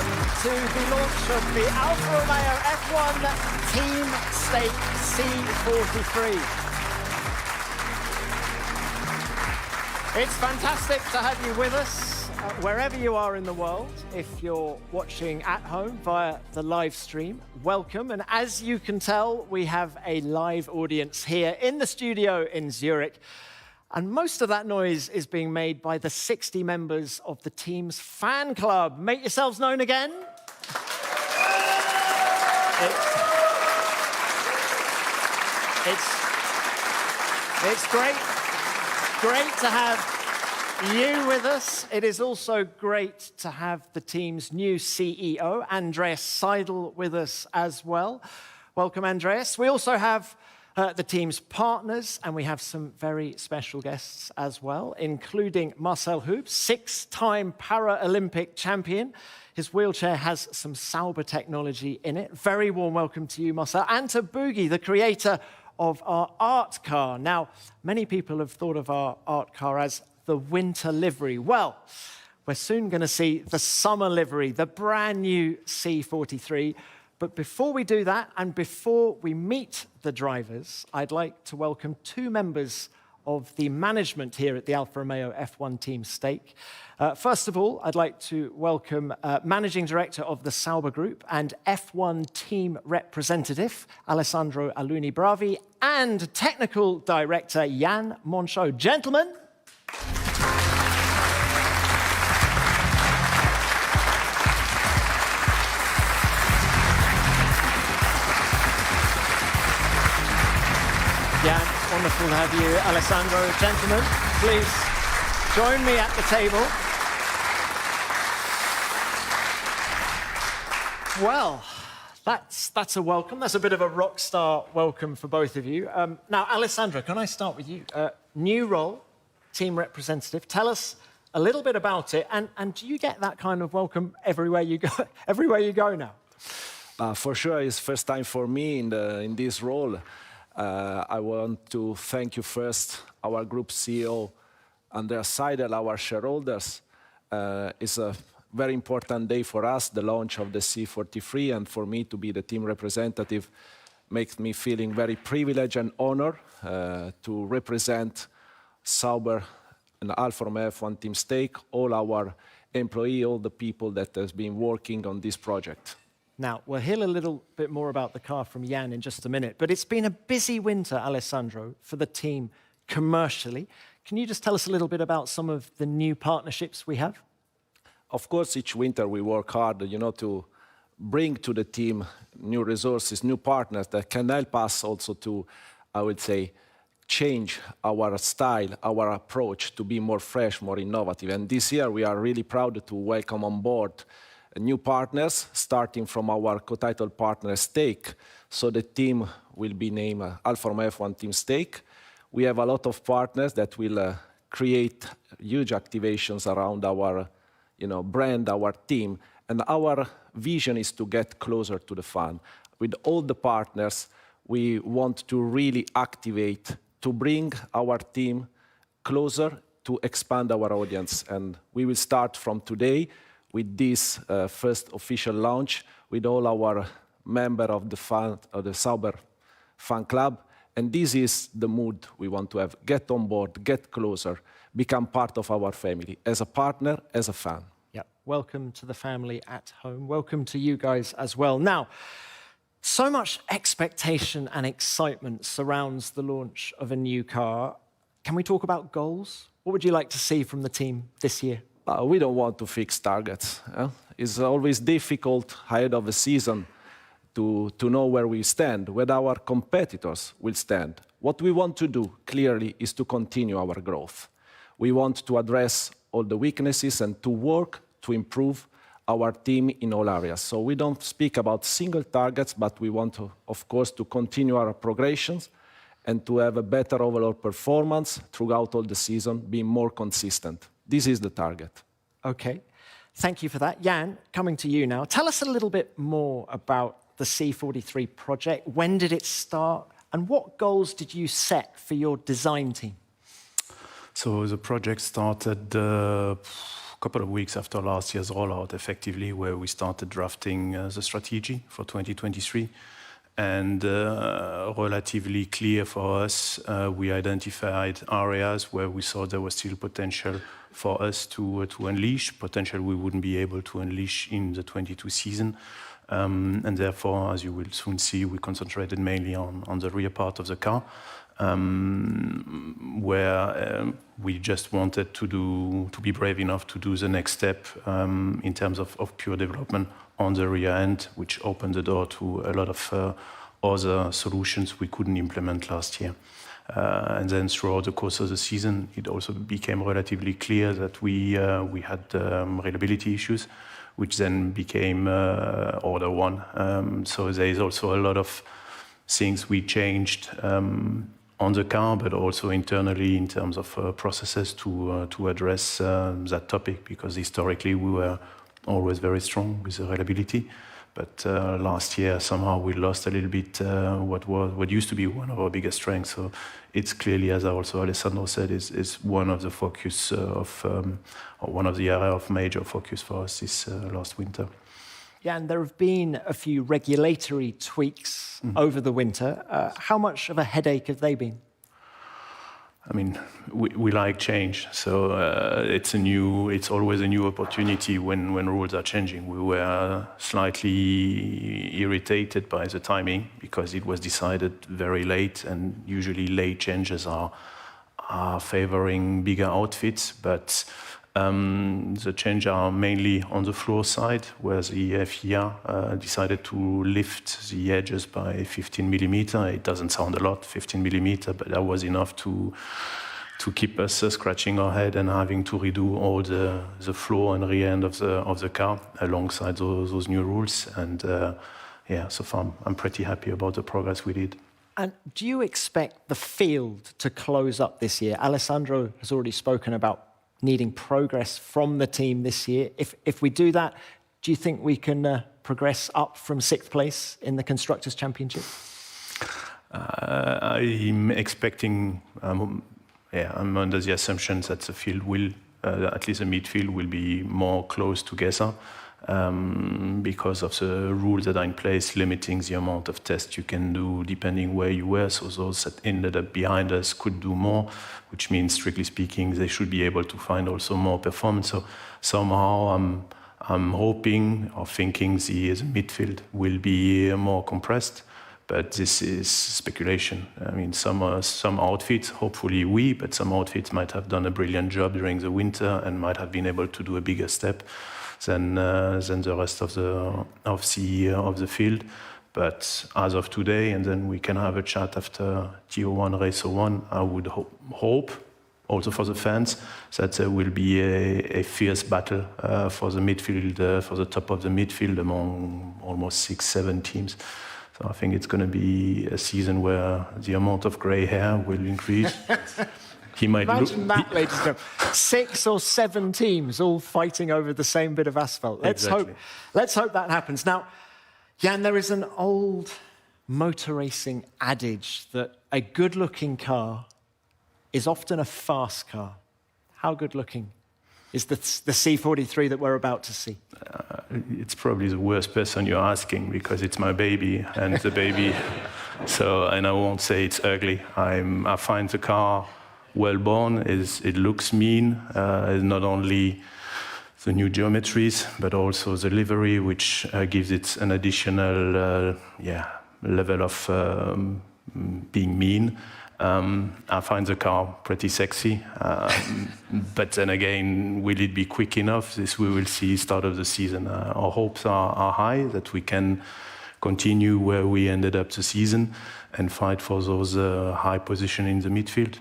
to the launch of the Alfa Romeo F1 Team Stake C43. It's fantastic to have you with us, wherever you are in the world. If you're watching at home via the live stream, welcome. And as you can tell, we have a live audience here in the studio in Zurich. And most of that noise is being made by the 60 members of the team's fan club. Make yourselves known again. It's great to have you with us. It is also great to have the team's new CEO, Andreas Seidel, with us as well. Welcome, Andreas. We also have the team's partners, and we have some very special guests as well, including Marcel Hoops, six-time Paralympic champion. His wheelchair has some Sauber technology in it. Very warm welcome to you, Marcel, and to Boogie, the creator of our art car. Now, many people have thought of our art car as the winter livery. Well, we're soon going to see the summer livery, the brand new C43. But before we do that, and before we meet the drivers, I'd like to welcome two members of the management here at the Alfa Romeo F1 Team Stake. First of all, I'd like to welcome Managing Director of the Sauber Group and F1 Team Representative, Alessandro Aluni-Bravi, and Technical Director, Jan Monchot. Gentlemen. Jan, wonderful to have you. Alessandro, gentlemen, please join me at the table. Well, that's a welcome. That's a bit of a rock star welcome for both of you. Now, Alessandro, can I start with you? New role, team representative. Tell us a little bit about it, and do you get that kind of welcome everywhere you go? Everywhere you go now? For sure, it's first time for me in this role. I want to thank you first, our group CEO, Andreas Seidel, our shareholders. It's a very important day for us, the launch of the C43, and for me to be the team representative makes me feeling very privileged and honored to represent Sauber and Alfa Romeo F1 Team Stake, all our employees, all the people that has been working on this project. Now, we'll hear a little bit more about the car from Jan in just a minute, but it's been a busy winter, Alessandro, for the team commercially. Can you just tell us a little bit about some of the new partnerships we have? Of course, each winter we work hard, to bring to the team new resources, new partners that can help us also to, I would say, change our style, our approach to be more fresh, more innovative. And this year we are really proud to welcome on board new partners, starting from our co-titled partner Stake. So the team will be named Alfa Romeo F1 Team Stake. We have a lot of partners that will create huge activations around our brand, our team. And our vision is to get closer to the fan. With all the partners, we want to really activate, to bring our team closer, to expand our audience. And we will start from today with this first official launch with all our members of the Sauber fan club. And this is the mood we want to have. Get on board, get closer, become part of our family, as a partner, as a fan. Yeah, welcome to the family at home. Welcome to you guys as well. Now, so much expectation and excitement surrounds the launch of a new car. Can we talk about goals? What would you like to see from the team this year? We don't want to fix targets. It's always difficult ahead of a season to know where we stand, where our competitors will stand. What we want to do, clearly, is to continue our growth. We want to address all the weaknesses and to work to improve our team in all areas. So we don't speak about single targets, but we want to, of course, to continue our progressions and to have a better overall performance throughout all the season, being more consistent. This is the target. Okay, thank you for that. Jan, coming to you now. Tell us a little bit more about the C43 project. When did it start? And what goals did you set for your design team? So the project started couple of weeks after last year's rollout, effectively, where we started drafting the strategy for 2023. And relatively clear for us, we identified areas where we saw there was still potential for us to unleash, potential we wouldn't be able to unleash in the 22 season. And therefore, as you will soon see, we concentrated mainly on the rear part of the car, where we just wanted to be brave enough to do the next step in terms of pure development on the rear end, which opened the door to a lot of other solutions we couldn't implement last year. And then throughout the course of the season, it also became relatively clear that we had reliability issues, which then became order one. So there is also a lot of things we changed on the car, but also internally in terms of processes to address that topic, because historically we were always very strong with the reliability. But last year somehow we lost a little bit what used to be one of our biggest strengths. So it's clearly, as also Alessandro said, is one of the focus or one of the area of major focus for us this last winter. Yeah, and there have been a few regulatory tweaks over the winter. How much of a headache have they been? I mean, we like change, so it's always a new opportunity when rules are changing. We were slightly irritated by the timing because it was decided very late, and usually late changes are favoring bigger outfits, but the changes are mainly on the floor side, where the FIA decided to lift the edges by 15 millimeter. It doesn't sound a lot, 15 millimeter, but that was enough to keep us scratching our head and having to redo all the floor and rear end of the car alongside those new rules. And yeah, so far I'm pretty happy about the progress we did. And do you expect the field to close up this year? Alessandro has already spoken about needing progress from the team this year. If we do that, do you think we can progress up from 6th place in the Constructors' Championship? I'm expecting, I'm under the assumption that the field will, at least the midfield, will be more close together because of the rules that are in place, limiting the amount of tests you can do depending where you were. So those that ended up behind us could do more, which means, strictly speaking, they should be able to find also more performance. So somehow I'm hoping or thinking the midfield will be more compressed, but this is speculation. I mean, some outfits, hopefully but some outfits might have done a brilliant job during the winter and might have been able to do a bigger step than the rest of the field. But as of today, and then we can have a chat after TO1, Race 01, I would hope, also for the fans, that there will be a fierce battle for the midfield, for the top of the midfield among almost 6-7 teams. So I think it's going to be a season where the amount of grey hair will increase. Imagine that, ladies and gentlemen. 6 or 7 teams all fighting over the same bit of asphalt. Let's hope that happens. Now, Jan, there is an old motor racing adage that a good-looking car is often a fast car. How good-looking is the C43 that we're about to see? It's probably the worst person you're asking, because it's my baby, and the baby. So, and I won't say it's ugly. I find the car well born. It looks mean. Not only the new geometries, but also the livery, which gives it an additional level of being mean. I find the car pretty sexy, but then again, will it be quick enough? This we will see start of the season. Our hopes are high that we can continue where we ended up the season and fight for those high position in the midfield.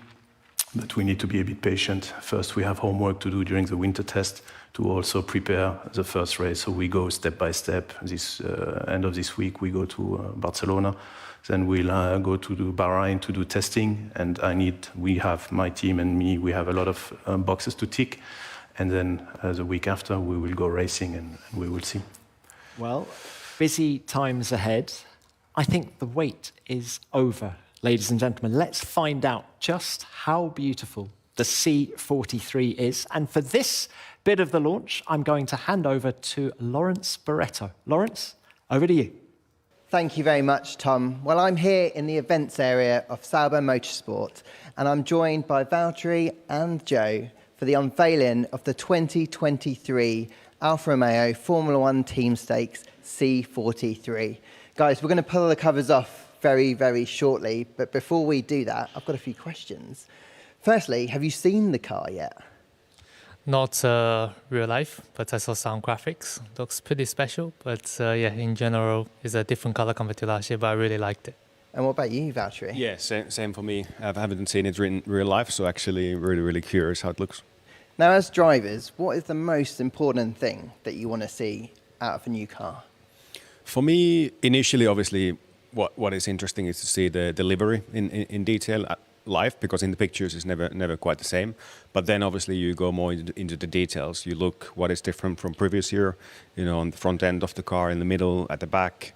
But we need to be a bit patient. First, we have homework to do during the winter test to also prepare the first race. So we go step by step. This end of this week, we go to Barcelona. Then we'll go to Bahrain to do testing. And we have, my team and me, we have a lot of boxes to tick. And then the week after, we will go racing and we will see. Well, busy times ahead. I think the wait is over. Ladies and gentlemen, let's find out just how beautiful the C43 is. And for this bit of the launch, I'm going to hand over to Lawrence Barretto. Lawrence, over to you. Thank you very much, Tom. Well, I'm here in the events area of Sauber Motorsport, and I'm joined by Valtteri and Joe for the unveiling of the 2023 Alfa Romeo Formula One Team Stakes C43. Guys, we're going to pull the covers off very, very shortly, but before we do that, I've got a few questions. Firstly, have you seen the car yet? Not real life, but I saw some graphics. Looks pretty special, but yeah, in general, it's a different color compared to last year, but I really liked it. And what about you, Valtteri? Yeah, same for me. I haven't seen it in real life, so actually really curious how it looks. Now, as drivers, what is the most important thing that you want to see out of a new car? For me, initially, obviously, what is interesting is to see the delivery in detail live, because in the pictures it's never quite the same. But then obviously you go more into the details. You look what is different from previous year, on the front end of the car, in the middle, at the back,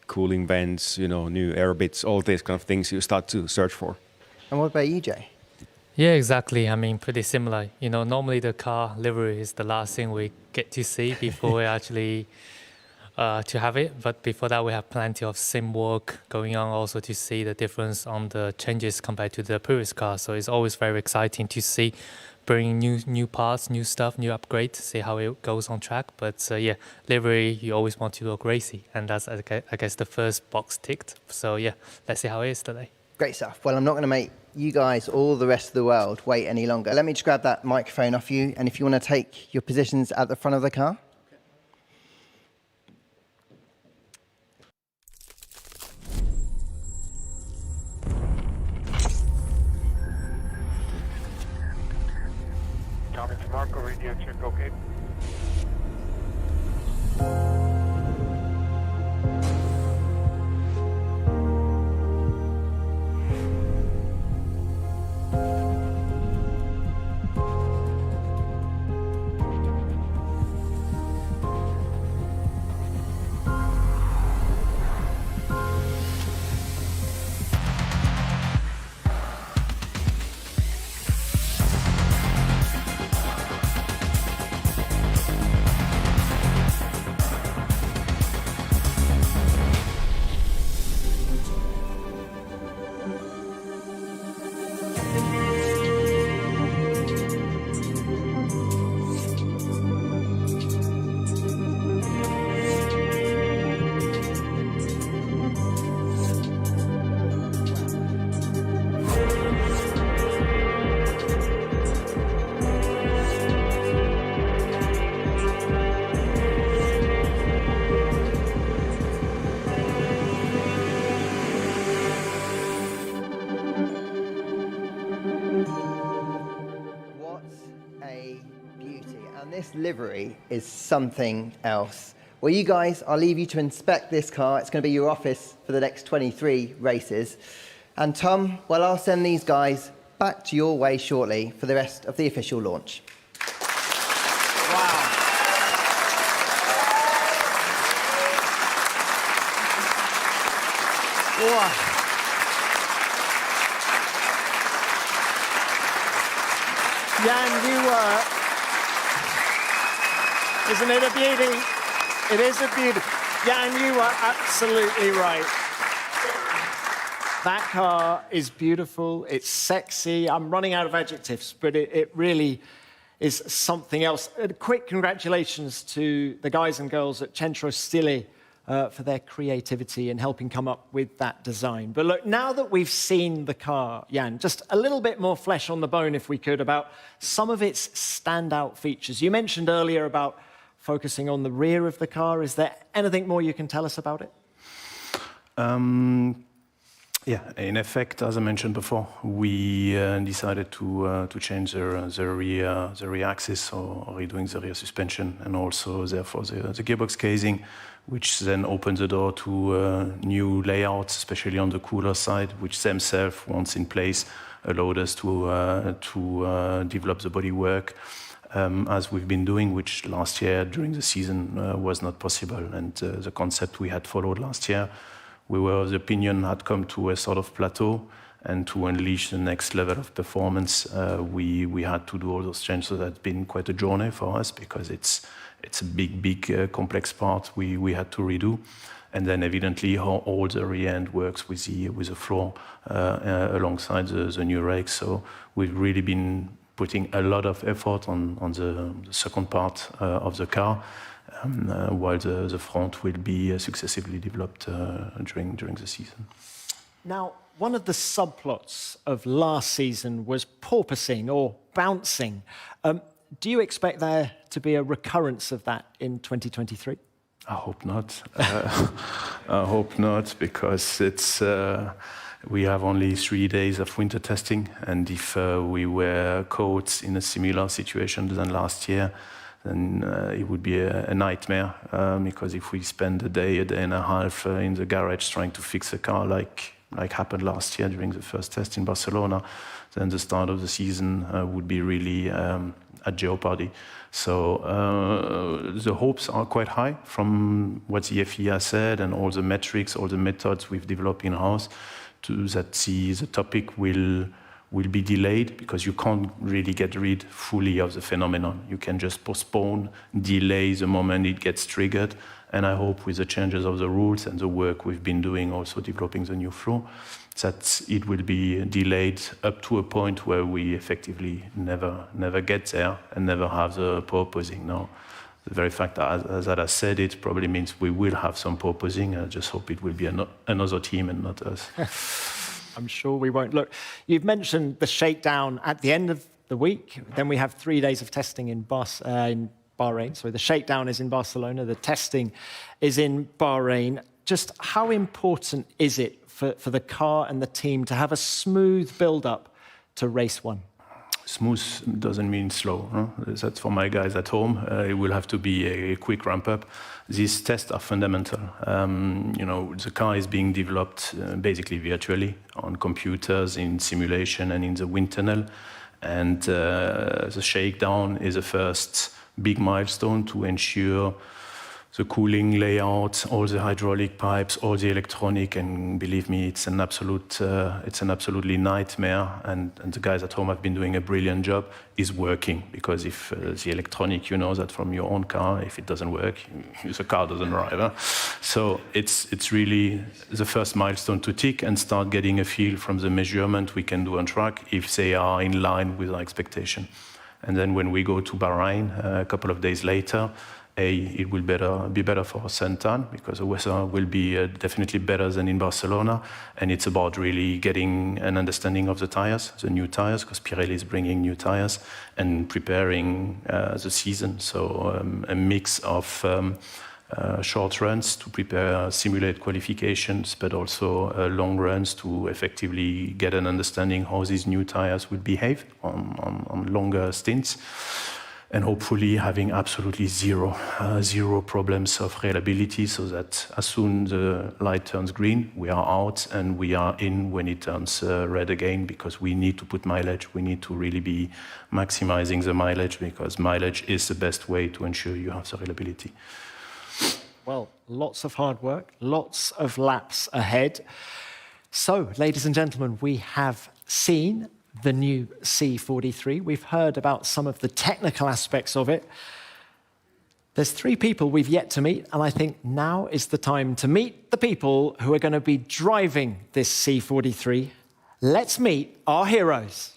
cooling vents, new air bits, all these kind of things you start to search for. And what about you, Jay? Yeah, exactly. I mean, pretty similar. Normally the car livery is the last thing we get to see before we actually to have it. But before that, we have plenty of sim work going on also to see the difference on the changes compared to the previous car. So it's always very exciting to see bringing new parts, new stuff, new upgrades, see how it goes on track. But yeah, livery, you always want to look racy. And that's, I guess, the first box ticked. So yeah, let's see how it is today. Great stuff. Well, I'm not going to make you guys or the rest of the world wait any longer. Let me just grab that microphone off you. And if you want to take your positions at the front of the car. Tommy to Marco, radio check, okay. This livery is something else. Well, you guys, I'll leave you to inspect this car. It's going to be your office for the next 23 races. And Tom, well, I'll send these guys back to your way shortly for the rest of the official launch. Wow. Wow. Jan, you were... Isn't it a beauty? It is a beauty. Jan, you are absolutely right. That car is beautiful. It's sexy. I'm running out of adjectives, but it really is something else. Quick congratulations to the guys and girls at Centro Stile for their creativity in helping come up with that design. But look, now that we've seen the car, Jan, just a little bit more flesh on the bone, if we could, about some of its standout features. You mentioned earlier about focusing on the rear of the car. Is there anything more you can tell us about it? Yeah, in effect, as I mentioned before, we decided to change the rear axis, or redoing the rear suspension, and also therefore the gearbox casing, which then opened the door to new layouts, especially on the cooler side, which themselves, once in place, allowed us to develop the bodywork as we've been doing, which last year during the season was not possible. And the concept we had followed last year, we were of the opinion had come to a sort of plateau, and to unleash the next level of performance, we had to do all those changes. So that's been quite a journey for us because it's a big complex part we had to redo. And then evidently how all the re-end works with the floor alongside the new rack. So we've really been putting a lot of effort on the second part of the car, while the front will be successively developed during the season. Now, one of the subplots of last season was porpoising or bouncing. Do you expect there to be a recurrence of that in 2023? I hope not. I hope not, because we have only 3 days of winter testing, and if we were caught in a similar situation than last year, then it would be a nightmare, because if we spend a day and a half in the garage trying to fix a car like happened last year during the first test in Barcelona, then the start of the season would be really at jeopardy. So the hopes are quite high from what the FIA said and all the metrics, all the methods we've developed in-house, that the topic will be delayed, because you can't really get rid fully of the phenomenon. You can just postpone, delay the moment it gets triggered. And I hope with the changes of the rules and the work we've been doing, also developing the new floor, that it will be delayed up to a point where we effectively never get there and never have the porpoising. Now, the very fact that I said it probably means we will have some porpoising. I just hope it will be another team and not us. I'm sure we won't. Look, you've mentioned the shakedown at the end of the week. Then we have 3 days of testing in Bahrain. So the shakedown is in Barcelona. The testing is in Bahrain. Just how important is it for the car and the team to have a smooth build-up to race one? Smooth doesn't mean slow. Huh? That's for my guys at home. It will have to be a quick ramp-up. These tests are fundamental. The car is being developed basically virtually on computers, in simulation and in the wind tunnel. And the shakedown is the first big milestone to ensure the cooling layout, all the hydraulic pipes, all the electronic, and believe me, it's an absolutely nightmare. And the guys at home have been doing a brilliant job. Is working, because if the electronic, you know that from your own car, if it doesn't work, the car doesn't drive. Huh? So it's really the first milestone to tick and start getting a feel from the measurement we can do on track if they are in line with our expectation. And then when we go to Bahrain a couple of days later, it will be better for Santan, because the weather will be definitely better than in Barcelona. And it's about really getting an understanding of the tires, the new tires, because Pirelli is bringing new tires, and preparing the season. So a mix of short runs to prepare, simulate qualifications, but also long runs to effectively get an understanding how these new tires will behave on longer stints. And hopefully having absolutely zero problems of reliability, so that as soon the light turns green, we are out and we are in when it turns red again, because we need to put mileage. We need to really be maximizing the mileage, because mileage is the best way to ensure you have the reliability. Well, lots of hard work, lots of laps ahead. So, ladies and gentlemen, we have seen the new C43. We've heard about some of the technical aspects of it. There's 3 people we've yet to meet, and I think now is the time to meet the people who are going to be driving this C43. Let's meet our heroes.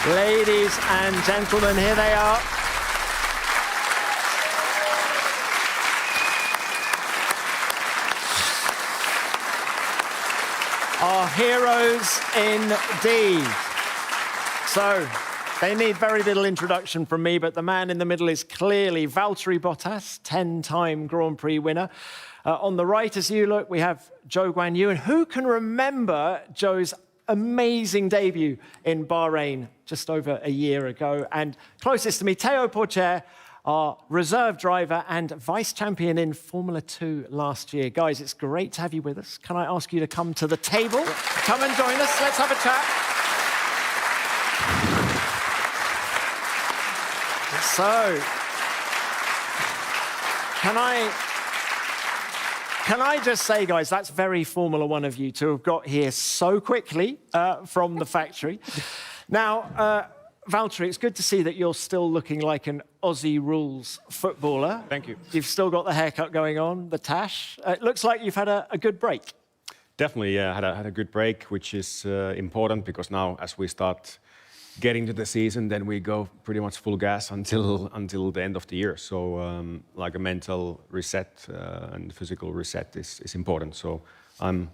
Ladies and gentlemen, here they are. Our heroes indeed. So, they need very little introduction from me, but the man in the middle is clearly Valtteri Bottas, 10-time Grand Prix winner. On the right, as you look, we have Zhou Guanyu. And who can remember Zhou's amazing debut in Bahrain just over a year ago? And closest to me, Théo Pourchaire, our reserve driver and vice champion in Formula 2 last year. Guys, it's great to have you with us. Can I ask you to come to the table? Come and join us. Let's have a chat. So, can I just say, guys, that's very Formula One of you to have got here so quickly from the factory. Now, Valtteri, it's good to see that you're still looking like an Aussie rules footballer. Thank you. You've still got the haircut going on, the tash. It looks like you've had a good break. Definitely, yeah, had a good break, which is important because now as we start getting to the season, then we go pretty much full gas until the end of the year. So like a mental reset and physical reset is important. So I'm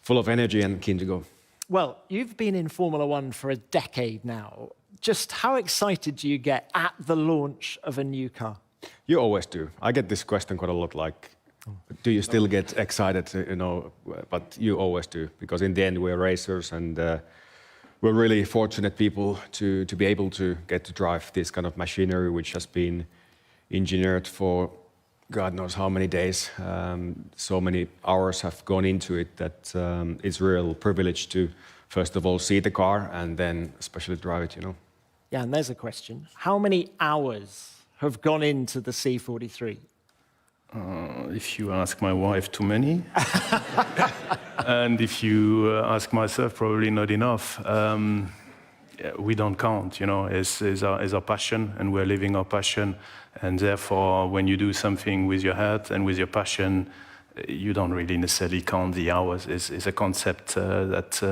full of energy and keen to go. Well, you've been in Formula One for a decade now. Just how excited do you get at the launch of a new car? You always do. I get this question quite a lot, like, do you still get excited, you know? But you always do, because in the end we're racers and we're really fortunate people to be able to get to drive this kind of machinery, which has been engineered for God knows how many days. So many hours have gone into it that it's a real privilege to, first of all, see the car and then especially drive it, you know. Yeah, and there's a question. How many hours have gone into the C43? If you ask my wife, too many. And if you ask myself, probably not enough. Yeah, we don't count, you know, it's our passion, and we're living our passion. And therefore, when you do something with your heart and with your passion, you don't really necessarily count the hours. It's a concept that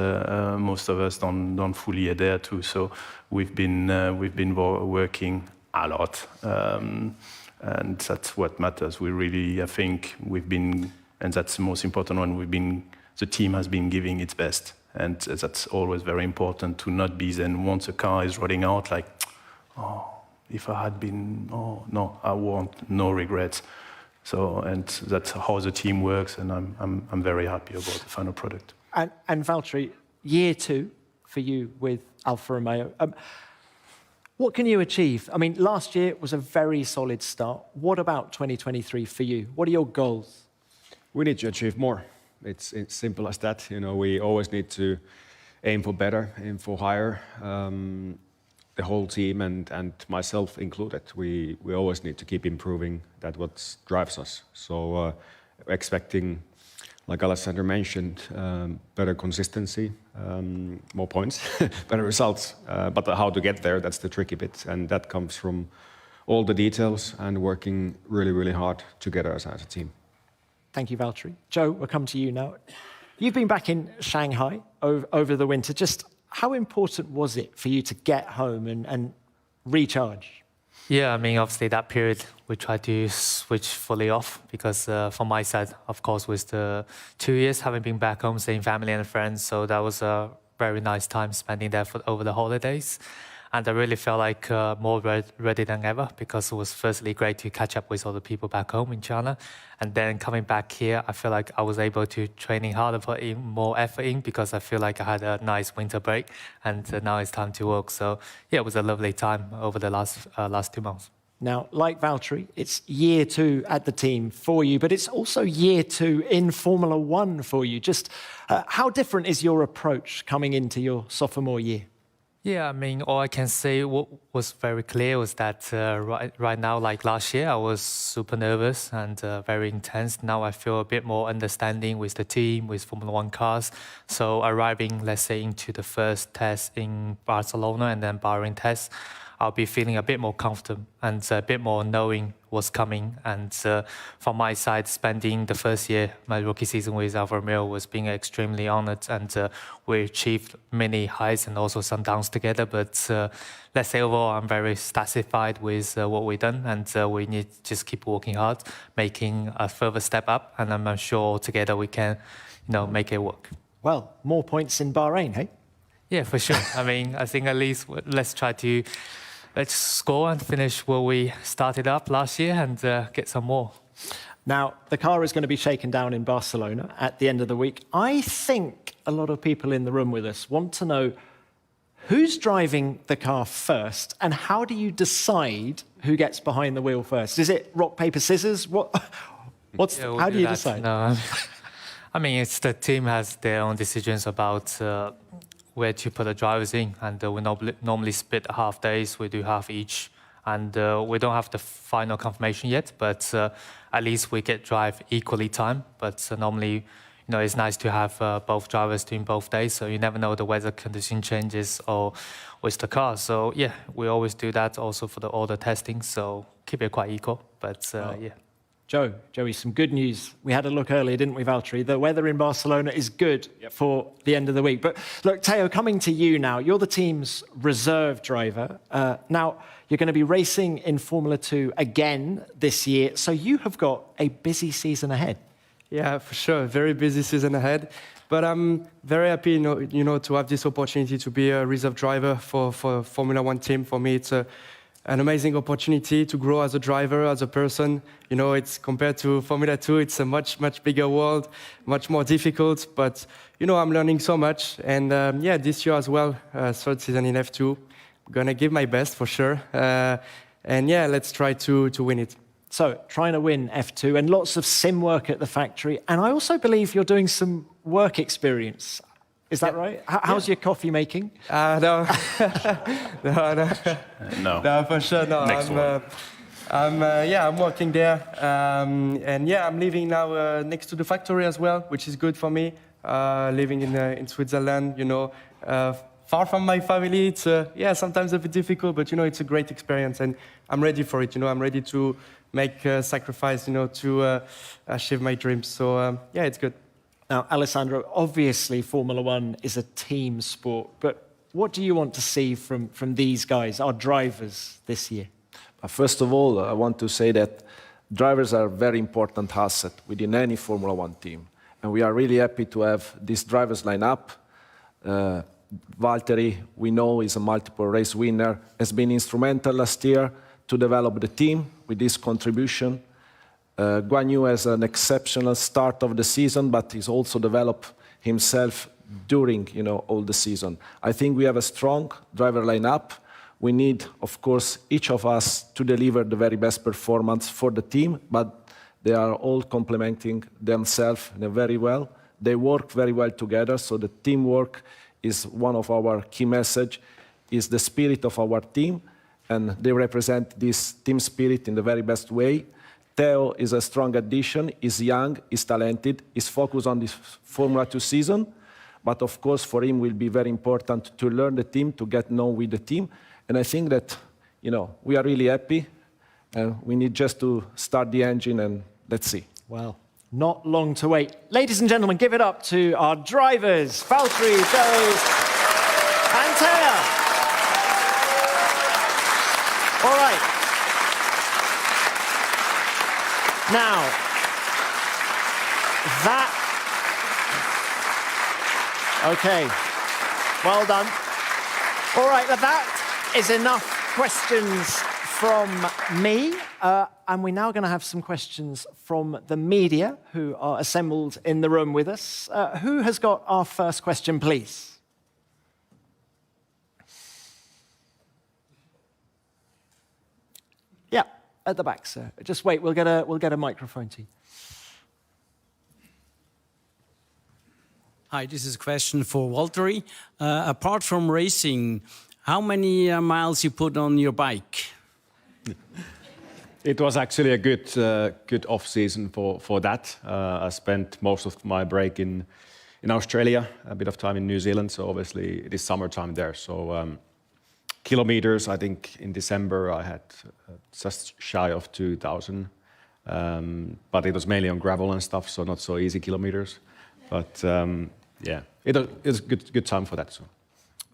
most of us don't fully adhere to. So we've been working a lot. And that's what matters. We really, I think, and that's the most important one, the team has been giving its best. And that's always very important, to not be then, once a car is rolling out, like, oh, if I had been, oh, no, I won't, no regrets. So, and that's how the team works, and I'm very happy about the final product. And Valtteri, year 2 for you with Alfa Romeo. What can you achieve? I mean, last year was a very solid start. What about 2023 for you? What are your goals? We need to achieve more. It's simple as that. You know, we always need to aim for better, aim for higher. The whole team and myself included, we always need to keep improving. That's what drives us. So expecting, like Alessandro mentioned, better consistency, more points, better results. But how to get there, that's the tricky bit. And that comes from all the details and working really, really hard together as a team. Thank you, Valtteri. Joe, we'll come to you now. You've been back in Shanghai over the winter. Just how important was it for you to get home and recharge? Yeah, I mean, obviously that period we tried to switch fully off because from my side, of course, with the 2 years having been back home, seeing family and friends, so that was a very nice time spending there over the holidays. And I really felt like more ready than ever, because it was firstly great to catch up with all the people back home in China. And then coming back here, I feel like I was able to training harder, put in more effort in, because I feel like I had a nice winter break, and now it's time to work. So yeah, it was a lovely time over the last 2 months. Now, like Valtteri, it's year 2 at the team for you, but it's also year 2 in Formula One for you. Just how different is your approach coming into your sophomore year? Yeah, I mean, all I can say what was very clear was that right now, like last year, I was super nervous and very intense. Now I feel a bit more understanding with the team, with Formula One cars. So arriving, let's say, into the first test in Barcelona and then Bahrain test, I'll be feeling a bit more comfortable and a bit more knowing what's coming. And from my side, spending the first year, my rookie season with Alfa Romeo, was being extremely honored. And we achieved many highs and also some downs together. But let's say overall, I'm very satisfied with what we've done. And we need to just keep working hard, making a further step up. And I'm sure together we can, make it work. Well, more points in Bahrain, hey? Yeah, for sure. I mean, I think at least let's score and finish where we started up last year and get some more. Now, the car is going to be shaken down in Barcelona at the end of the week. I think a lot of people in the room with us want to know who's driving the car first, and how do you decide who gets behind the wheel first? Is it rock, paper, scissors? How do you decide? No, I mean, it's the team has their own decisions about where to put the drivers in, and we normally split half days. We do half each, and we don't have the final confirmation yet, but at least we get drive equally time. But normally, it's nice to have both drivers doing both days, so you never know the weather condition changes or with the car. So yeah, we always do that also for all the testing, so keep it quite equal. But yeah. Joey, some good news. We had a look earlier, didn't we, Valtteri? The weather in Barcelona is good for the end of the week. But look, Theo, coming to you now. You're the team's reserve driver. Now, you're going to be racing in Formula 2 again this year. So you have got a busy season ahead. Yeah, for sure. Very busy season ahead. But I'm very happy, to have this opportunity to be a reserve driver for Formula 1 team. For me, it's an amazing opportunity to grow as a driver, as a person. It's compared to Formula 2, it's a much, much bigger world, much more difficult. But, I'm learning so much. And this year as well, third season in F2, I'm going to give my best for sure. Let's try to win it. So, trying to win F2 and lots of sim work at the factory. And I also believe you're doing some work experience. Is that right? How's your coffee making? No. No, for sure, no. I'm working there. I'm living now next to the factory as well, which is good for me. Living in Switzerland, far from my family. It's sometimes a bit difficult, but it's a great experience, and I'm ready for it. I'm ready to make a sacrifice, to achieve my dreams. So it's good. Now, Alessandro, obviously Formula 1 is a team sport, but what do you want to see from these guys, our drivers, this year? First of all, I want to say that drivers are a very important asset within any Formula 1 team. And we are really happy to have this drivers line up. Valtteri, we know, is a multiple race winner, has been instrumental last year to develop the team with his contribution. Guan Yu has an exceptional start of the season, but he's also developed himself during, all the season. I think we have a strong driver lineup. We need, of course, each of us to deliver the very best performance for the team, but they are all complementing themselves very well. They work very well together, so the teamwork is one of our key messages, is the spirit of our team, and they represent this team spirit in the very best way. Theo is a strong addition, is young, is talented, is focused on this Formula 2 season. But of course, for him, will be very important to learn the team, to get known with the team. And I think that, we are really happy. And we need just to start the engine and let's see. Well, not long to wait. Ladies and gentlemen, give it up to our drivers, Valtteri, Joey, and Theo. All right. Now, okay, well done. All right, that is enough questions from me. And we're now going to have some questions from the media who are assembled in the room with us. Who has got our first question, please? Yeah. At the back, sir. Just wait, we'll get a microphone to you. Hi, this is a question for Valtteri. Apart from racing, how many miles you put on your bike? It was actually a good off season for that. I spent most of my break in Australia, a bit of time in New Zealand. So obviously it is summertime there. So kilometers, I think in December I had just shy of 2,000, but it was mainly on gravel and stuff, so not so easy kilometers. But it was good time for that. So.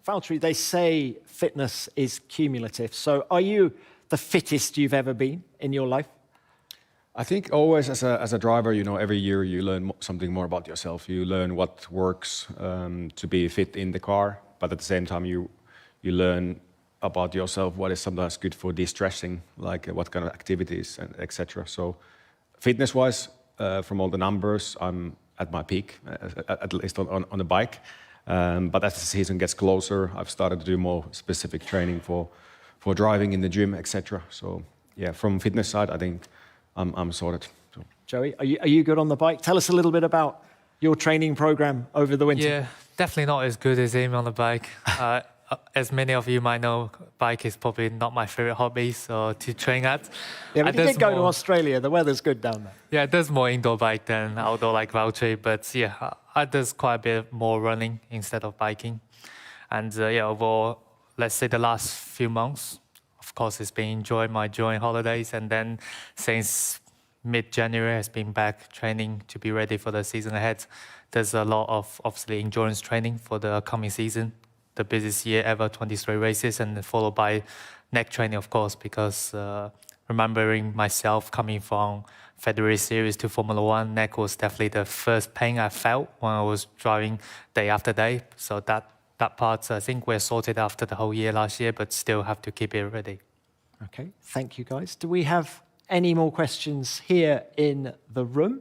Valtteri, they say fitness is cumulative. So are you the fittest you've ever been in your life? I think always as a driver, every year you learn something more about yourself. You learn what works to be fit in the car, but at the same time you learn about yourself what is sometimes good for de-stressing, like what kind of activities and etc. So fitness-wise, from all the numbers, I'm at my peak, at least on the bike. But as the season gets closer, I've started to do more specific training for driving in the gym, etc. So yeah, from fitness side, I think I'm sorted. So. Joey, are you good on the bike? Tell us a little bit about your training program over the winter. Yeah, definitely not as good as him on the bike. As many of you might know, bike is probably not my favorite hobby so to train at. Yeah, but you did go to Australia. The weather's good down there. Yeah, it does more indoor bike than outdoor like Valtteri, but yeah, I does quite a bit more running instead of biking. And yeah, overall, let's say the last few months, of course, it's been enjoying holidays, and then since mid-January, has been back training to be ready for the season ahead. There's a lot of obviously endurance training for the coming season, the busiest year ever, 23 races, and followed by neck training, of course, because remembering myself coming from February series to Formula One, neck was definitely the first pain I felt when I was driving day after day. So that part, I think we're sorted after the whole year last year, but still have to keep it ready. Okay, thank you guys. Do we have any more questions here in the room?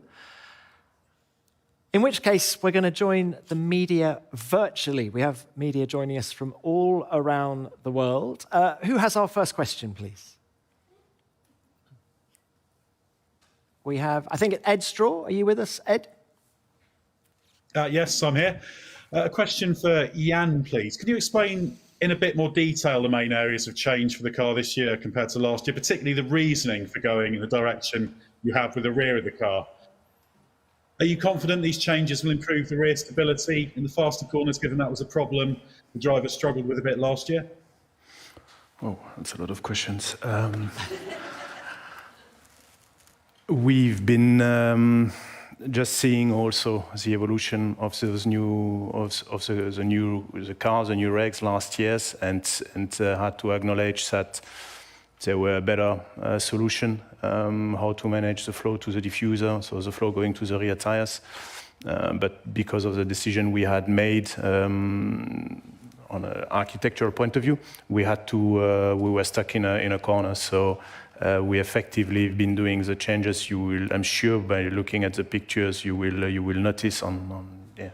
In which case, we're going to join the media virtually. We have media joining us from all around the world. Who has our first question, please? We have, I think, Ed Straw. Are you with us, Ed? Yes, I'm here. A question for Jan, please. Could you explain in a bit more detail the main areas of change for the car this year compared to last year, particularly the reasoning for going in the direction you have with the rear of the car? Are you confident these changes will improve the rear stability in the faster corners, given that was a problem the driver struggled with a bit last year? Oh, that's a lot of questions. We've been just seeing also the evolution of those new the cars, the new regs last years, and had to acknowledge that there were a better solution how to manage the flow to the diffuser, so the flow going to the rear tires. But because of the decision we had made on an architectural point of view, we were stuck in a corner. So we effectively been doing the changes. You will, I'm sure, by looking at the pictures, you will notice on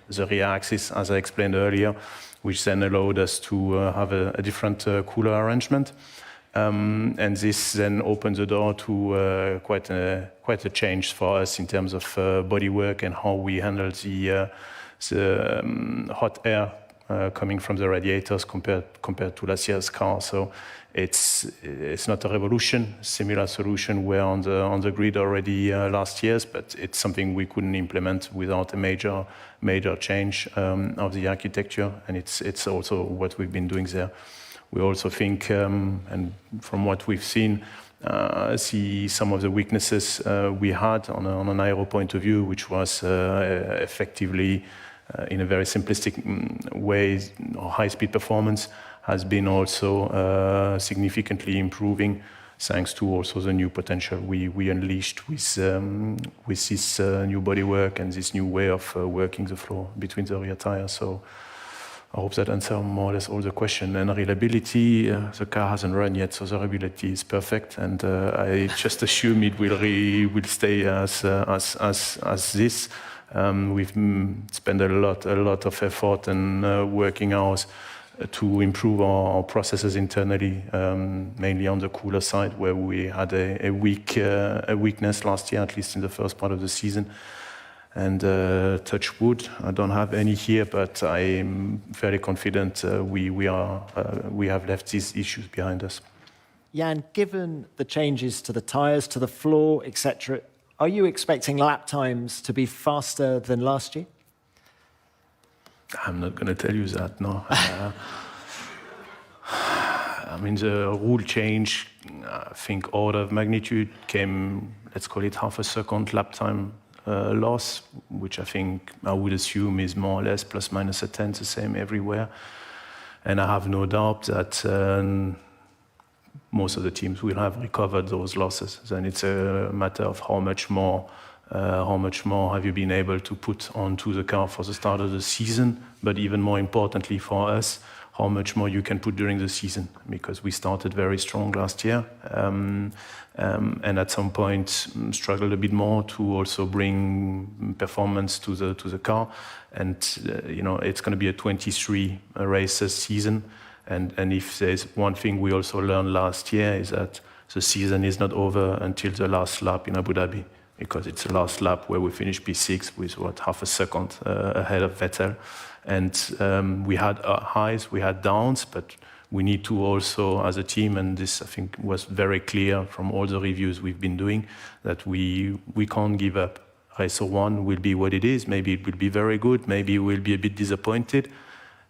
the rear axis, as I explained earlier, which then allowed us to have a different cooler arrangement. And this then opened the door to quite a change for us in terms of bodywork and how we handle the hot air coming from the radiators compared to last year's car. So it's not a revolution. Similar solution were on the grid already last year's, but it's something we couldn't implement without a major change of the architecture, and it's also what we've been doing there. We also think, and from what we've seen, see some of the weaknesses we had on an aero point of view, which was effectively, in a very simplistic way, high-speed performance has been also significantly improving, thanks to also the new potential we unleashed with this new bodywork and this new way of working the floor between the rear tires. So I hope that answers more or less all the question. And reliability, the car hasn't run yet, so the reliability is perfect. And I just assume it will stay as this. We've spent a lot of effort and working hours to improve our processes internally, mainly on the cooler side, where we had a weakness last year, at least in the first part of the season. And touch wood, I don't have any here, but I'm very confident we have left these issues behind us. Jan, given the changes to the tyres, to the floor, etc., are you expecting lap times to be faster than last year? I'm not going to tell you that, no. I mean, the rule change, I think order of magnitude came, let's call it half a second lap time loss, which I would assume is more or less plus minus a tenth, the same everywhere. And I have no doubt that most of the teams will have recovered those losses. Then it's a matter of how much more have you been able to put onto the car for the start of the season, but even more importantly for us, how much more you can put during the season, because we started very strong last year, and at some point struggled a bit more to also bring performance to the car. And it's going to be a 23 races season, and if there's one thing we also learned last year is that the season is not over until the last lap in Abu Dhabi, because it's the last lap where we finished P6 with half a second ahead of Vettel. And we had highs, we had downs, but we need to also, as a team, and this I think was very clear from all the reviews we've been doing, that we can't give up. Race 1 will be what it is. Maybe it will be very good. Maybe we'll be a bit disappointed.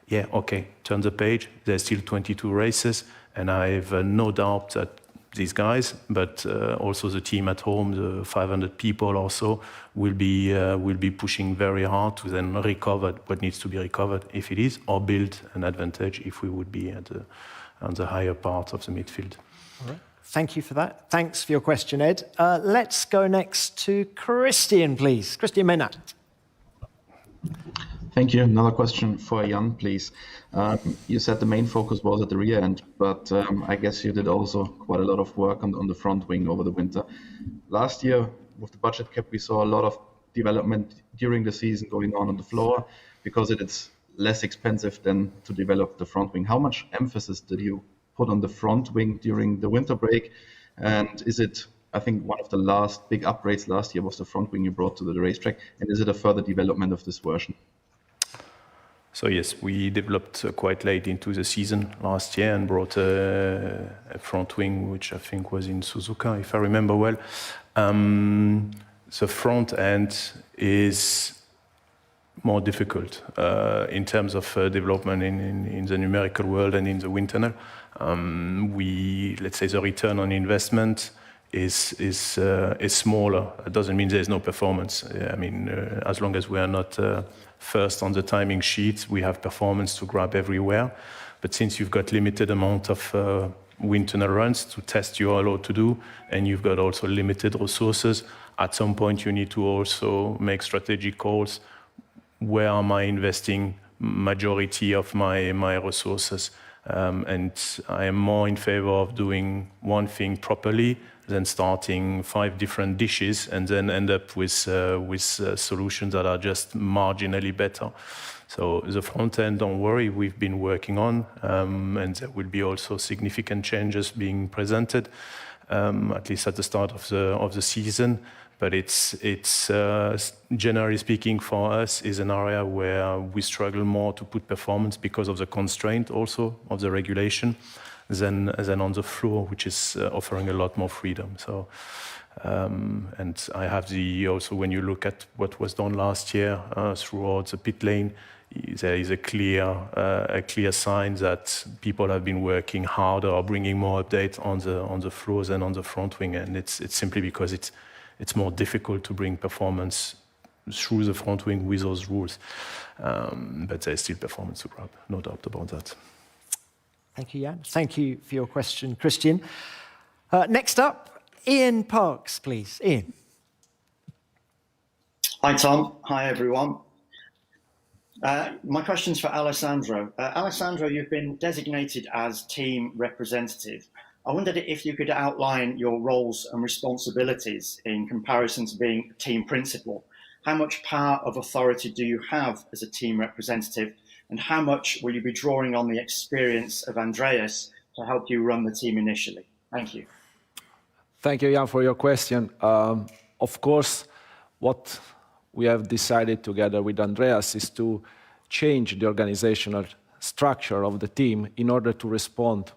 Yeah, okay, turn the page. There's still 22 races, and I have no doubt that these guys, but also the team at home, the 500 people or so, will be pushing very hard to then recover what needs to be recovered, if it is, or build an advantage if we would be on the higher part of the midfield. All right. Thank you for that. Thanks for your question, Ed. Let's go next to Christian, please. Christian Menat. Thank you. Another question for Jan, please. You said the main focus was at the rear end, but I guess you did also quite a lot of work on the front wing over the winter. Last year, with the budget cap, we saw a lot of development during the season going on the floor, because it's less expensive than to develop the front wing. How much emphasis did you put on the front wing during the winter break? And is it, I think one of the last big upgrades last year was the front wing you brought to the racetrack, and is it a further development of this version? So yes, we developed quite late into the season last year and brought a front wing, which I think was in Suzuka, if I remember well. The front end is more difficult in terms of development in the numerical world and in the wind tunnel. Let's say the return on investment is smaller. It doesn't mean there's no performance. I mean, as long as we are not first on the timing sheet, we have performance to grab everywhere. But since you've got limited amount of wind tunnel runs to test you are allowed to do, and you've got also limited resources, at some point you need to also make strategic calls. Where am I investing majority of my resources? And I am more in favor of doing one thing properly than starting 5 different dishes and then end up with solutions that are just marginally better. So the front end, don't worry, we've been working on, and there will be also significant changes being presented, at least at the start of the season. But it's generally speaking for us is an area where we struggle more to put performance because of the constraint also of the regulation than on the floor, which is offering a lot more freedom. So, and I have also when you look at what was done last year throughout the pit lane, there is a clear sign that people have been working harder or bringing more updates on the floors and on the front wing, and it's simply because it's more difficult to bring performance through the front wing with those rules. But there's still performance to grab, no doubt about that. Thank you, Jan. Thank you for your question, Christian. Next up, Ian Parks, please. Ian. Hi, Tom. Hi, everyone. My question's for Alessandro. Alessandro, you've been designated as team representative. I wondered if you could outline your roles and responsibilities in comparison to being team principal. How much power of authority do you have as a team representative, and how much will you be drawing on the experience of Andreas to help you run the team initially? Thank you. Thank you, Jan, for your question. Of course, what we have decided together with Andreas is to change the organizational structure of the team in order to respond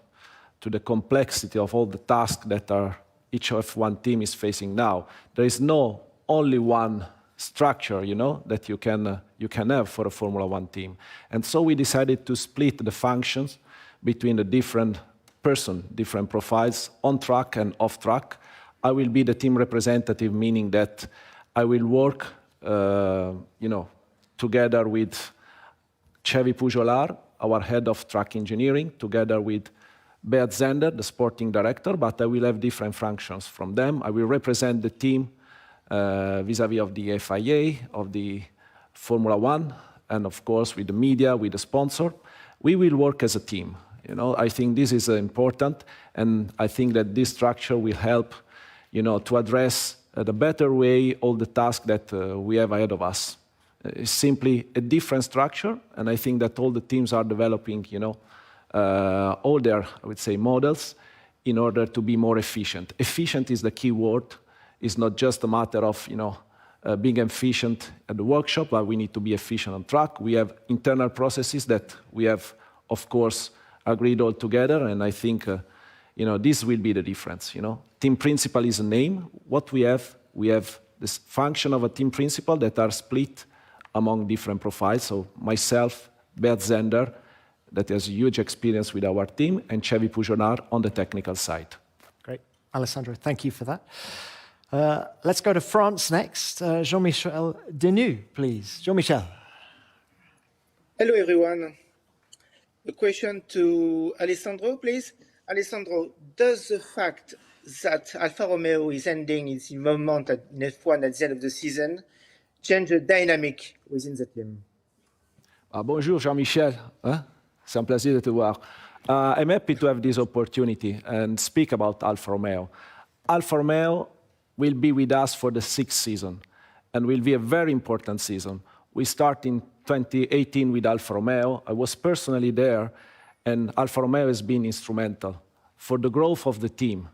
to the complexity of all the tasks that each of one team is facing now. There is no only one structure, that you can have for a Formula One team. And so we decided to split the functions between the different different profiles, on track and off track. I will be the team representative, meaning that I will work, together with Xavi Pujolar, our head of track engineering, together with Beat Zender, the sporting director, but I will have different functions from them. I will represent the team vis-à-vis of the FIA, of the Formula One, and of course with the media, with the sponsor. we will work as a team. I think this is important, and I think that this structure will help, to address the better way all the tasks that we have ahead of us. It's simply a different structure, and I think that all the teams are developing, all their, I would say, models in order to be more efficient. Efficient is the key word. It's not just a matter of, being efficient at the workshop, but we need to be efficient on track. We have internal processes that we have, of course, agreed all together, and I think, this will be the difference. Team principal is a name. What we have this function of a team principal that are split among different profiles. So myself, Bert Zender, that has huge experience with our team, and Chevy Pujonar on the technical side. Great. Alessandro, thank you for that. Let's go to France next. Jean-Michel Denis, please. Jean-Michel. Hello, everyone. A question to Alessandro, please. Alessandro, does the fact that Alfa Romeo is ending its involvement in F1 at the end of the season change the dynamic within the team? Bonjour, Jean-Michel. C'est un plaisir de te voir. I'm happy to have this opportunity and speak about Alfa Romeo. Alfa Romeo will be with us for the 6th season and will be a very important season. We start in 2018 with Alfa Romeo. I was personally there, and Alfa Romeo has been instrumental for the growth of the team,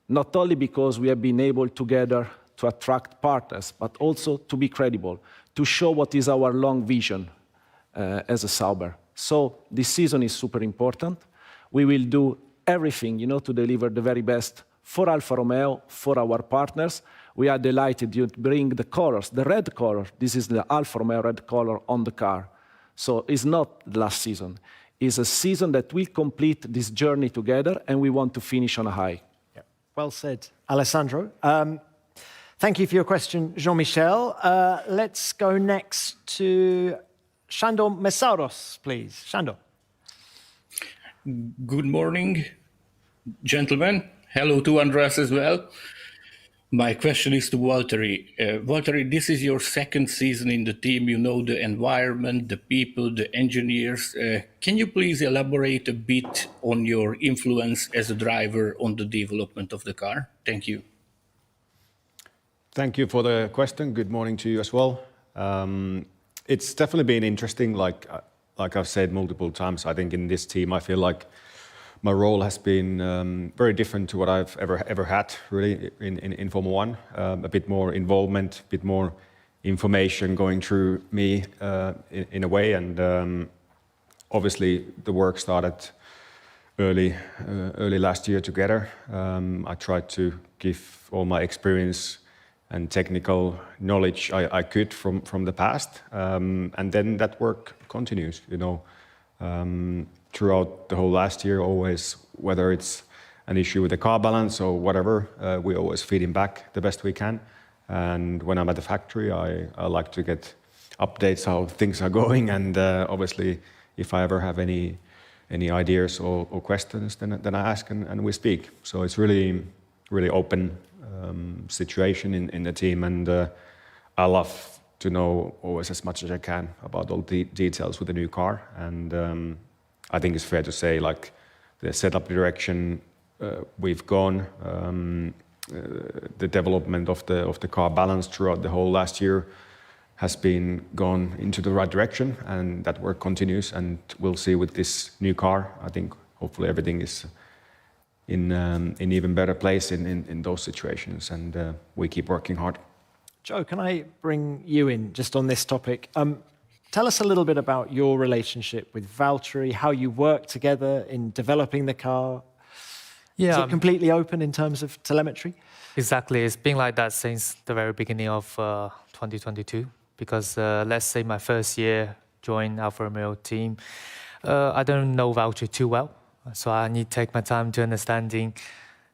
not only because we have been able together to attract partners, but also to be credible, to show what is our long vision as a Sauber. So this season is super important. We will do everything, to deliver the very best for Alfa Romeo, for our partners. We are delighted to bring the colors, the red color. This is the Alfa Romeo red color on the car. So it's not the last season. It's a season that will complete this journey together, and we want to finish on a high. Yeah. Well said, Alessandro. Thank you for your question, Jean-Michel. Let's go next to Shandor Mesauros, please. Shandor. Good morning, gentlemen. Hello to Andreas as well. My question is to Valtteri. Valtteri, this is your 2nd season in the team. You know the environment, the people, the engineers. Can you please elaborate a bit on your influence as a driver on the development of the car? Thank you. Thank you for the question. Good morning to you as well. It's definitely been interesting. Like I've said multiple times, I think in this team, I feel like my role has been very different to what I've ever had, really, in Formula One. A bit more involvement, a bit more information going through me in a way. And obviously, the work started early last year together. I tried to give all my experience and technical knowledge I could from the past. And then that work continues, throughout the whole last year, always, whether it's an issue with the car balance or whatever, we always feed him back the best we can. And when I'm at the factory, I like to get updates how things are going. And obviously, if I ever have any ideas or questions, then I ask and we speak. So it's really open situation in the team, and I love to know always as much as I can about all the details with the new car. And I think it's fair to say, like, the setup direction we've gone, the development of the car balance throughout the whole last year has been gone into the right direction, and that work continues. And we'll see with this new car. I think hopefully everything is in even better place in those situations, and we keep working hard. Joe, can I bring you in just on this topic? Tell us a little bit about your relationship with Valtteri, how you work together in developing the car. Yeah, is it completely open in terms of telemetry? Exactly. It's been like that since the very beginning of 2022. Because let's say my first year joined Alfa Romeo team, I don't know Valtteri too well. So I need to take my time to understanding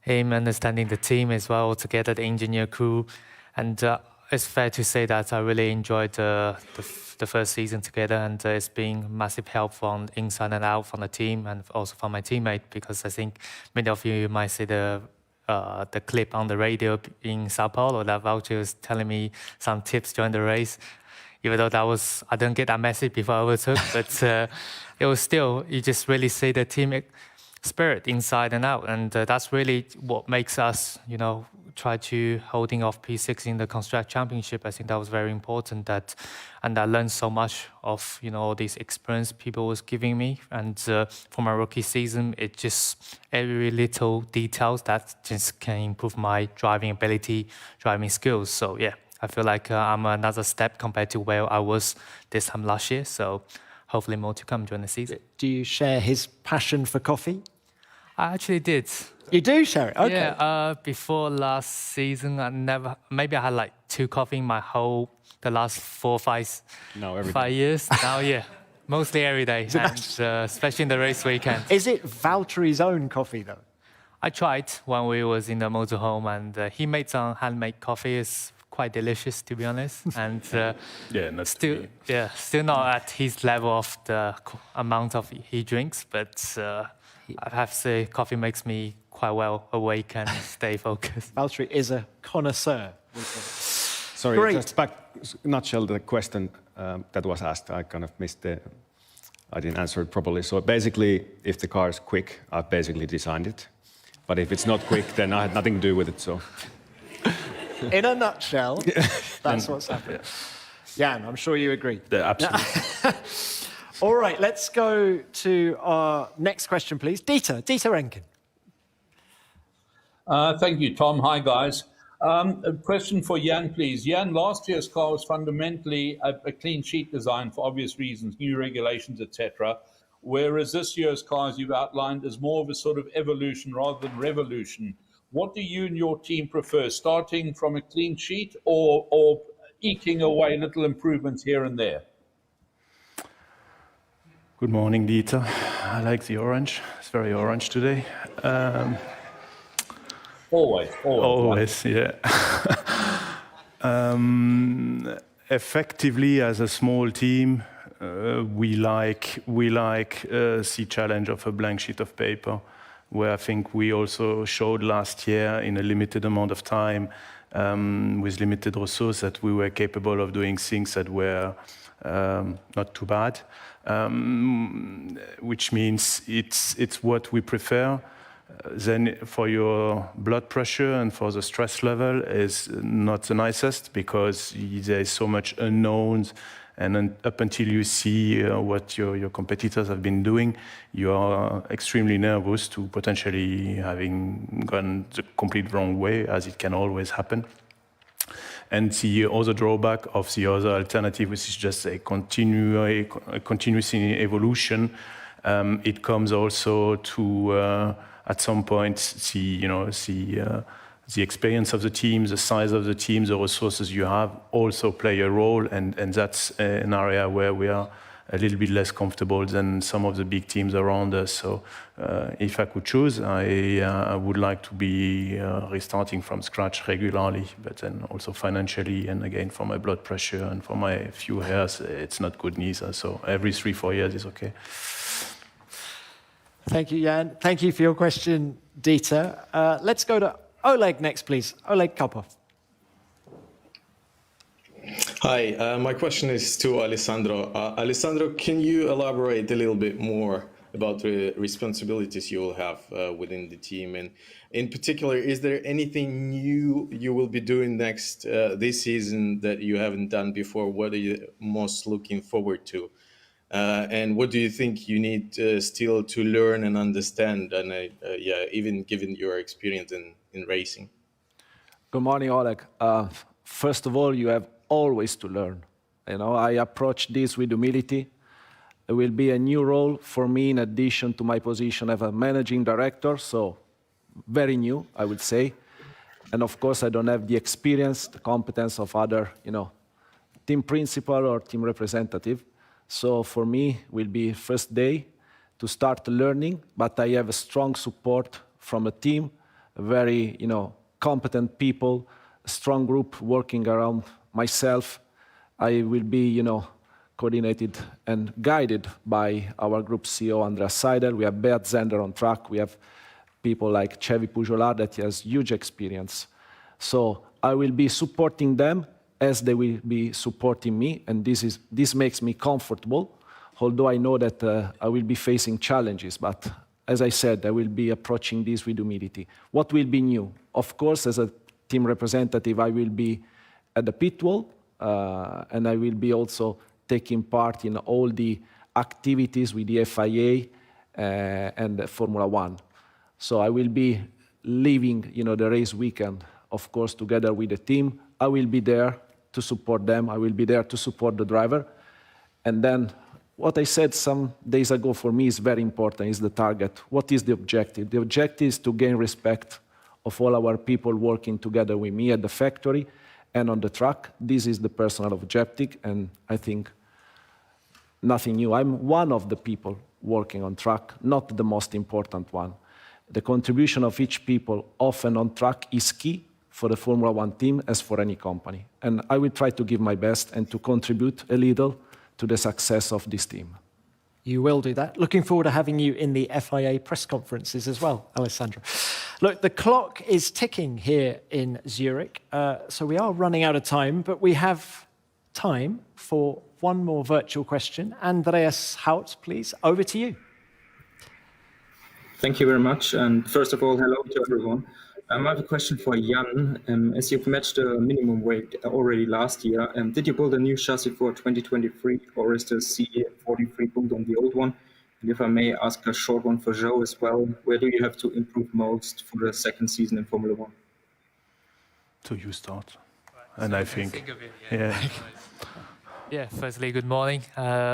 him, understanding the team as well, together the engineer crew. And it's fair to say that I really enjoyed the first season together, and it's been massive help from inside and out from the team and also from my teammate, because I think many of you might see the clip on the radio in Sao Paulo that Valtteri was telling me some tips during the race. even though I didn't get that message before I overtook, but it was still, you just really see the team spirit inside and out. And that's really what makes us, try to holding off P6 in the Construct Championship. I think that was very important, and I learned so much of, all these experience people was giving me. And for my rookie season, it just every little details that just can improve my driving ability, driving skills. So yeah, I feel like I'm another step compared to where I was this time last year. So hopefully more to come during the season. Do you share his passion for coffee? I actually did. You do share it? Okay. Yeah, before last season, maybe I had like 2 coffee in the last 4 or 5 years. Now, yeah, mostly every day, and especially in the race weekend. Is it Valtteri's own coffee, though? I tried when we was in the motorhome, and he made some handmade coffee. It's quite delicious, to be honest, and still not at his level of the amount of he drinks, but I have to say, coffee makes me quite well awake and stay focused. Valtteri is a connoisseur. Sorry, Great. just back, nutshell, the question that was asked, I kind of I didn't answer it properly. So basically, if the car is quick, I've basically designed it. But if it's not quick, then I had nothing to do with it, so. In a nutshell, that's what's happening. Jan, I'm sure you agree. Yeah, absolutely. All right, let's go to our next question, please. Dieter Renken. Thank you, Tom. Hi, guys. A question for Jan, please. Jan, last year's car was fundamentally a clean sheet design for obvious reasons, new regulations, etc. Whereas this year's car, as you've outlined, is more of a sort of evolution rather than revolution. What do you and your team prefer, starting from a clean sheet or eking away little improvements here and there? Good morning, Dieter. I like the orange. It's very orange today. Always, yeah. Effectively, as a small team, we like the challenge of a blank sheet of paper, where I think we also showed last year in a limited amount of time, with limited resources, that we were capable of doing things that were not too bad, which means it's what we prefer. Then for your blood pressure and for the stress level is not the nicest, because there's so much unknowns, and up until you see what your competitors have been doing, you are extremely nervous to potentially having gone the complete wrong way, as it can always happen. And the other drawback of the other alternative, which is just a continuous evolution, it comes also to at some point the experience of the team, the size of the team, the resources you have also play a role, and that's an area where we are a little bit less comfortable than some of the big teams around us. So if I could choose, I would like to be restarting from scratch regularly, but then also financially, and again for my blood pressure and for my few hairs, it's not good neither. So every 3-4 years is okay. Thank you, Jan. Thank you for your question, Dieter. Let's go to Oleg next, please. Oleg Karpov. Hi, my question is to Alessandro. Alessandro, can you elaborate a little bit more about the responsibilities you will have within the team? And in particular, is there anything new you will be doing next this season that you haven't done before? What are you most looking forward to? And what do you think you need still to learn and understand? And even given your experience in racing. Good morning, Oleg. First of all, you have always to learn. I approach this with humility. It will be a new role for me in addition to my position as a managing director, so very new, I would say. And of course, I don't have the experience, the competence of other, team principal or team representative. So for me, will be first day to start learning, but I have a strong support from a team, very, competent people, a strong group working around myself. I will be, coordinated and guided by our group CEO, Andreas Seidel. We have Beat Zender on track. We have people like Chevy Pujolar that has huge experience. So I will be supporting them as they will be supporting me, and this makes me comfortable, although I know that I will be facing challenges. But as I said, I will be approaching this with humility. What will be new? Of course, as a team representative, I will be at the pit wall, and I will be also taking part in all the activities with the FIA and the Formula One. So I will be leaving, the race weekend, of course, together with the team. I will be there to support them. I will be there to support the driver. And then what I said some days ago for me is very important, is the target. What is the objective? The objective is to gain respect of all our people working together with me at the factory and on the track. This is the personal objective, and I think nothing new. I'm one of the people working on track, not the most important one. The contribution of each people off and on track is key for the Formula One team as for any company. And I will try to give my best and to contribute a little to the success of this team. You will do that. Looking forward to having you in the FIA press conferences as well, Alessandro. Look, the clock is ticking here in Zurich, so we are running out of time, but we have time for one more virtual question. Andreas Haut, please, over to you. Thank you very much. And first of all, hello to everyone. I have a question for Jan. As you've matched the minimum weight already last year, did you build a new chassis for 2023, or is the C43 built on the old one? And if I may ask a short one for Joe as well, where do you have to improve most for the second season in Formula One? So you start. And I think of it, yeah. Yeah, firstly, good morning.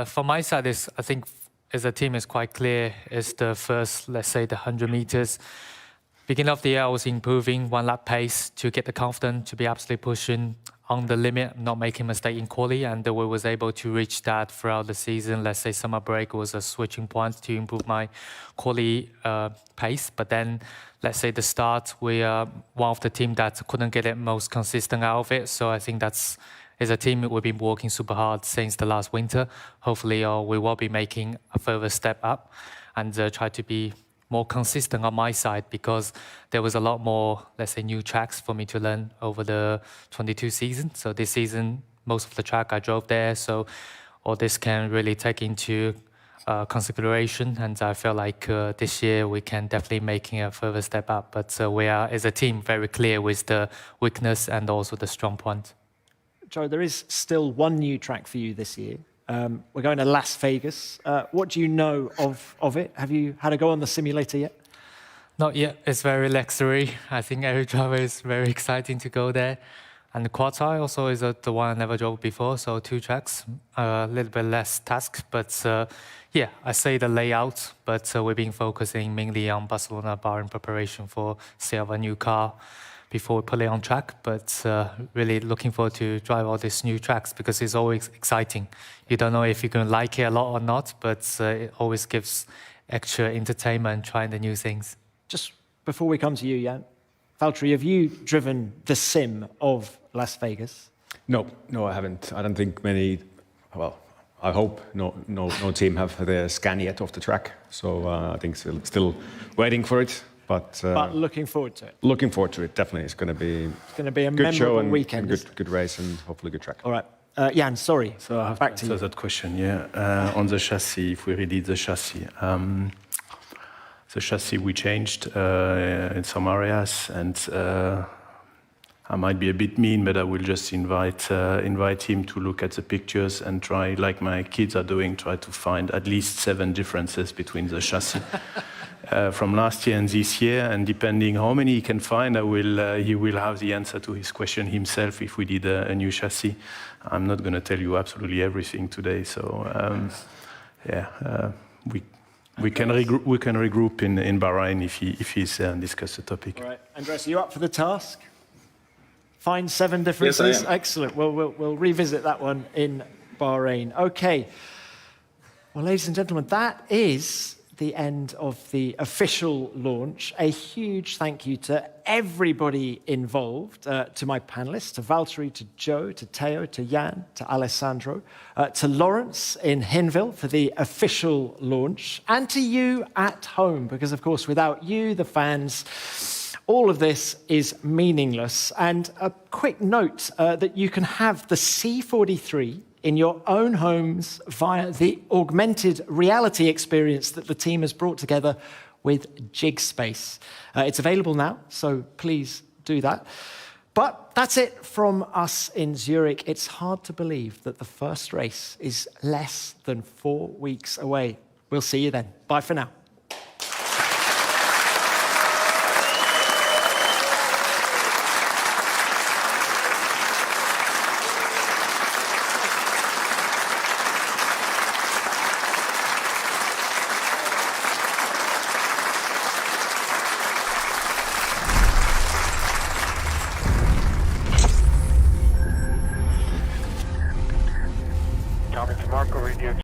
From my side, I think as a team is quite clear, is the first, let's say, the 100 meters. Beginning of the year, I was improving one lap pace to get the confidence to be absolutely pushing on the limit, not making a mistake in quali, and we was able to reach that throughout the season. Let's say summer break was a switching point to improve my quali pace. But then, let's say the start, we are one of the team that couldn't get it most consistent out of it. So I think that's, as a team, we've been working super hard since the last winter. Hopefully, we will be making a further step up and try to be more consistent on my side, because there was a lot more, let's say, new tracks for me to learn over the 22 season. So this season, most of the track I drove there, so all this can really take into consideration, and I feel like this year we can definitely making a further step up. But we are, as a team, very clear with the weakness and also the strong point. Joe, there is still one new track for you this year. We're going to Las Vegas. What do you know of it? Have you had a go on the simulator yet? Not yet. It's very luxury. I think every driver is very exciting to go there. And the quad tire also is the one I never drove before, so 2 tracks, a little bit less task. But yeah, I say the layout, but we've been focusing mainly on Barcelona bar in preparation for sale of a new car before we put it on track, but really looking forward to drive all these new tracks, because it's always exciting. You don't know if you're going to like it a lot or not, but it always gives extra entertainment trying the new things. Just before we come to you, Jan, Valtteri, have you driven the sim of Las Vegas? No, I haven't. I don't think many, well, I hope no team have the scan yet of the track, so I think still waiting for it. But looking forward to it. Looking forward to it, definitely. It's going to be a good show and weekend. Good race, and hopefully good track. All right. Jan, sorry. So I have back to to answer you. that question, yeah. On the chassis, if we redid the chassis. The chassis we changed in some areas, and I might be a bit mean, but I will just invite him to look at the pictures and try, like my kids are doing, try to find at least 7 differences between the chassis. From last year and this year, and depending how many he can find, he will have the answer to his question himself if we did a new chassis. I'm not going to tell you absolutely everything today, so we can regroup in Bahrain if he's discuss the topic. All right, Andres, are you up for the task? Find 7 differences. Yes, I am. Excellent. We'll revisit that one in Bahrain. Okay. Well, ladies and gentlemen, that is the end of the official launch. A huge thank you to everybody involved, to my panelists, to Valtteri, to Joe, to Teo, to Jan, to Alessandro, to Lawrence in Hinwil for the official launch, and to you at home, because of course without you, the fans, All of this is meaningless. And a quick note that you can have the C43 in your own homes via the augmented reality experience that the team has brought together with JigSpace. It's available now, so please do that. But that's it from us in Zurich. It's hard to believe that the first race is less than 4 weeks away. We'll see you then. Bye for now.